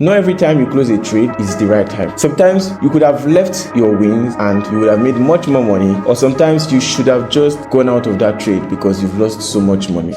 Not every time you close a trade is the right time. Sometimes you could have left your wins and you would have made much more money, or sometimes you should have just gone out of that trade because you've lost so much money.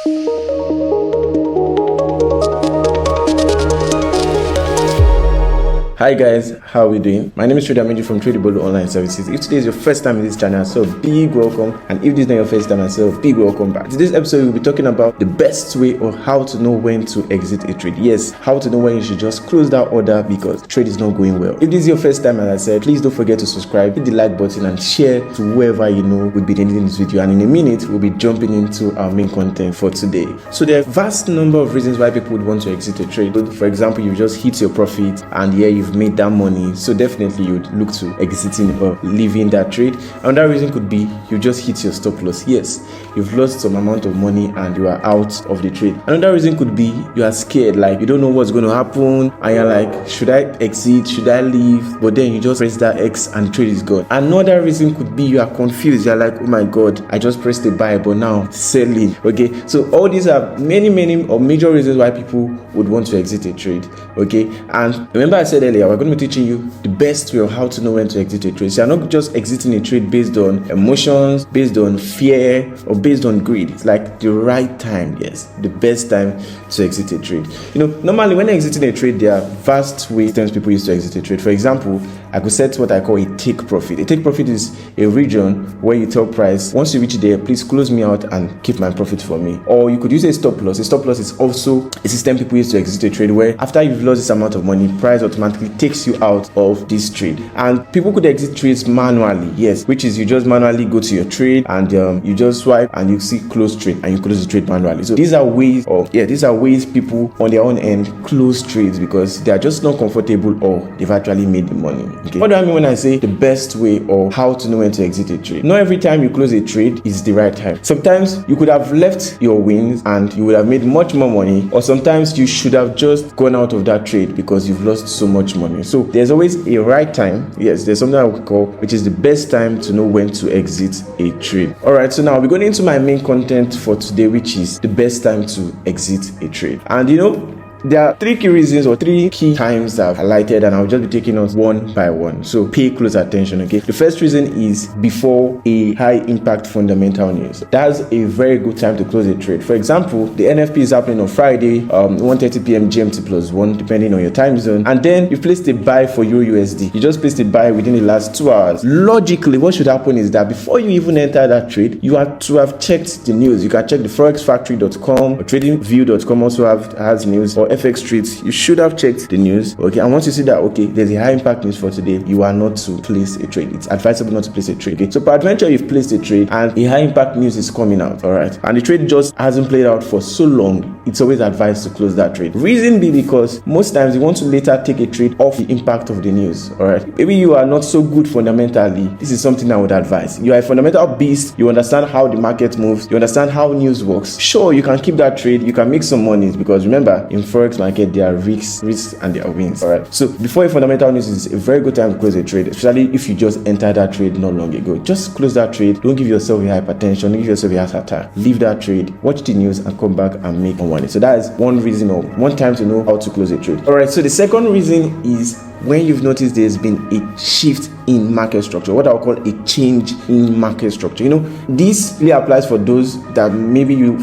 Hi guys, how are we doing? My name is Tradewithbolu from Tradewithbolu Online Services. If today is your first time in this channel, so big welcome. And if this is not your first time, so big welcome back. Today's episode, we'll be talking about the best way or how to know when to exit a trade. Yes, how to know when you should just close that order because the trade is not going well. If this is your first time, as I said, please don't forget to subscribe, hit the like button and share to whoever you know would be needing this video. And in a minute, we'll be jumping into our main content for today. So there are a vast number of reasons why people would want to exit a trade. For example, you just hit your profit and you've made that money, so definitely you would look to exiting or leaving that trade. Another reason could be you just hit your stop loss. Yes, you've lost some amount of money and you are out of the trade. Another reason could be you are scared, like you don't know what's going to happen and you're like, should I exit, should I leave? But then you just press that X and the trade is gone. Another reason could be you are confused. You're like, oh my god, I just pressed the buy but now selling. Okay, so all these are many or major reasons why people would want to exit a trade. Okay, and remember I said earlier, we're going to be teaching you the best way of how to know when to exit a trade. So you're not just exiting a trade based on emotions, based on fear, or based on greed. It's like the right time, yes, the best time to exit a trade. You know, normally when exiting a trade, there are vast ways people use to exit a trade. For example, I could set what I call a take profit. A take profit is a region where you tell price, once you reach there, please close me out and keep my profit for me. Or you could use a stop loss. A stop loss is also a system people use to exit a trade where after you've lost this amount of money, price automatically takes you out of this trade. And people could exit trades manually, yes, which is you just manually go to your trade and you just swipe and you see close trade and you close the trade manually. So these are ways people on their own end close trades because they are just not comfortable or they've actually made the money. Okay. What do I mean when I say the best way or how to know when to exit a trade? Not every time you close a trade is the right time. Sometimes you could have left your wins and you would have made much more money, or sometimes you should have just gone out of that trade because you've lost so much money. So there's always a right time. Yes, there's something I would call which is the best time to know when to exit a trade. All right, so now we're going into my main content for today, which is the best time to exit a trade. And you know, there are three key reasons or three key times that I've highlighted, and I'll just be taking us one by one. So pay close attention, okay? The first reason is before a high impact fundamental news. That's a very good time to close a trade. For example, the NFP is happening on Friday, 1:30 p.m. GMT plus 1, depending on your time zone. And then you placed a buy for Euro USD. You just placed a buy within the last 2 hours. Logically, what should happen is that before you even enter that trade, you have to have checked the news. You can check the forexfactory.com or tradingview.com also has news, or FX Streets. You should have checked the news, okay? And once you see that, okay, there's a high impact news for today, you are not to place a trade. It's advisable not to place a trade, okay? So peradventure you've placed a trade and a high impact news is coming out, all right, and the trade just hasn't played out for so long, it's always advised to close that trade. Reason be because most times you want to later take a trade off the impact of the news, all right? Maybe you are not so good fundamentally. This is something I would advise. You are a fundamental beast. You understand how the market moves. You understand how news works. Sure, you can keep that trade. You can make some money because remember, in forex market there are risks and there are wins. All right, so before a fundamental news is a very good time to close a trade, especially if you just entered that trade not long ago. Just close that trade. Don't give yourself a hypertension. Don't give yourself a heart attack. Leave that trade, watch the news and come back and make money. So that is one reason or one time to know how to close a trade. All right, so the second reason is when you've noticed there's been a shift in market structure, what I'll call a change in market structure. You know, this really applies for those that maybe you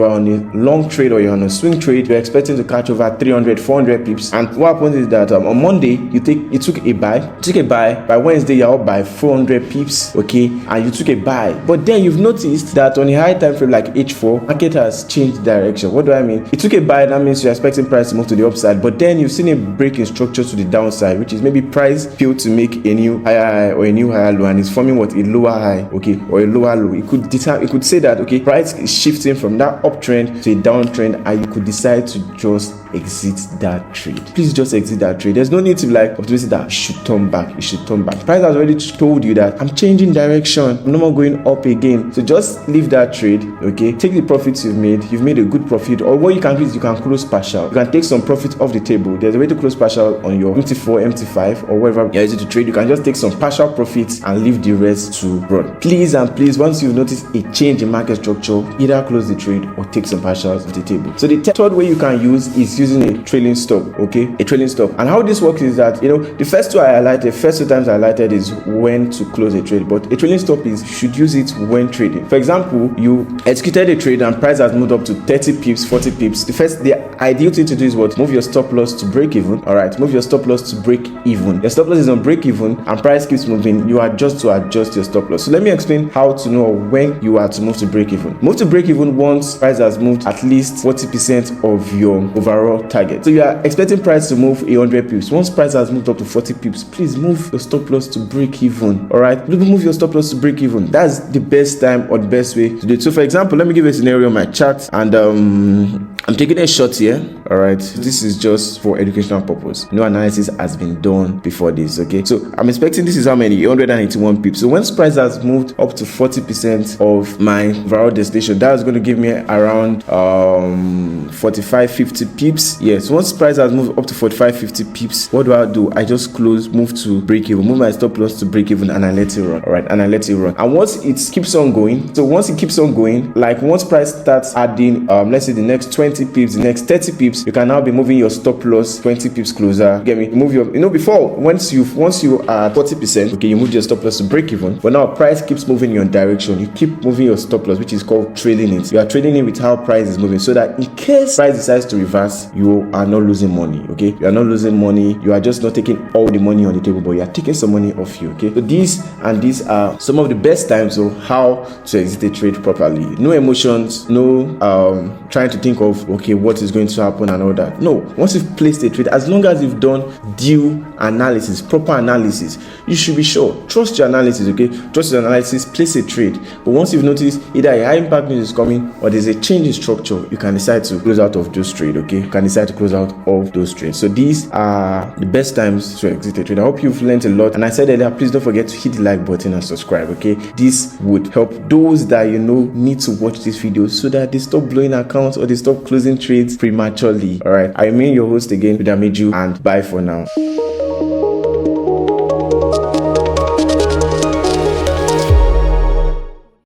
are on a long trade or you're on a swing trade, you're expecting to catch over 300, 400 pips, and what happens is that on Monday you took a buy, by Wednesday you're up by 400 pips, okay, and you took a buy, but then you've noticed that on a high time frame like H4, market has changed direction. What do I mean? You took a buy, that means you're expecting price to move to the upside, but then you've seen a break in structure to the downside, which is maybe price failed to make a new higher high or a new higher low and it's forming what, a lower high, okay, or a lower low. It could say that, okay, price is shifting from that uptrend to a downtrend and you could decide to just exit that trade. Please just exit that trade. There's no need to be like optimistic that it should turn back. Price has already told you that I'm changing direction, I'm no more going up again. So just leave that trade, okay? Take the profits you've made a good profit, or what you can do is you can close partial. You can take some profit off the table. There's a way to close partial on your MT4, MT5 or whatever you're using to trade. You can just take some partial profits and leave the rest to run. Please and please, once you've noticed a change in market structure, either close the trade or take some partials off the table. So the third way you can use is using a trailing stop, okay? A trailing stop. And how this works is that, the first two times I highlighted is when to close a trade, but a trailing stop is you should use it when trading. For example, you executed a trade and price has moved up to 30 pips, 40 pips. The ideal thing to do is what? Move your stop loss to break even. All right, move your stop loss to break even. Your stop loss is on break even and price keeps moving. You adjust your stop loss. So let me explain how to know when you are to move to break even. Move to break even once price has moved at least 40% of your overall target. So you are expecting price to move 100 pips. Once price has moved up to 40 pips, please move your stop loss to break even. All right, move your stop loss to break even. That's the best time or the best way to do it. So for example, let me give you a scenario on my chart, and I'm taking a shot here. All right, this is just for educational purpose. No analysis has been done before this. Okay, so I'm expecting this is how many? 181 pips. So when price has moved up to 40% of my overall destination, that's going to give me around 45-50 pips. Yes, once price has moved up to 45-50 pips, what do? I just move to break even, move my stop loss to break even, and I let it run. All right, and I let it run. And once it keeps on going, like once price starts adding, let's say the next 20 pips, the next 30 pips, you can now be moving your stop loss 20 pips closer. Get me? Move your, before, once you are 40%, okay, you move your stop loss to break even. But now price keeps moving in your direction. You keep moving your stop loss, which is called trading it. You are trading it with how price is moving, so that in case price decides to reverse, you are not losing money. Okay, you are not losing money. You are just not taking all the money on the table, but you are taking some money off you. Okay, so these are some of the best times of how to exit a trade properly. No emotions, no trying to think of what is going to happen and all that. No, once you've placed a trade, as long as you've done due analysis, proper analysis, you should be sure. Trust your analysis. Okay, trust your analysis, place a trade. But once you've noticed either a high impact news is coming or there's a change in structure, you can decide to close out of those trades. Okay, you can decide to close out of those trades. So these are the best times to exit a trade. I hope you've learned a lot, and I said earlier, please don't forget to hit the like button and subscribe. Okay, this would help those that need to watch this video so that they stop blowing accounts or they stop closing trades prematurely. All right, I remain your host again, Tradewithbolu, and bye for now.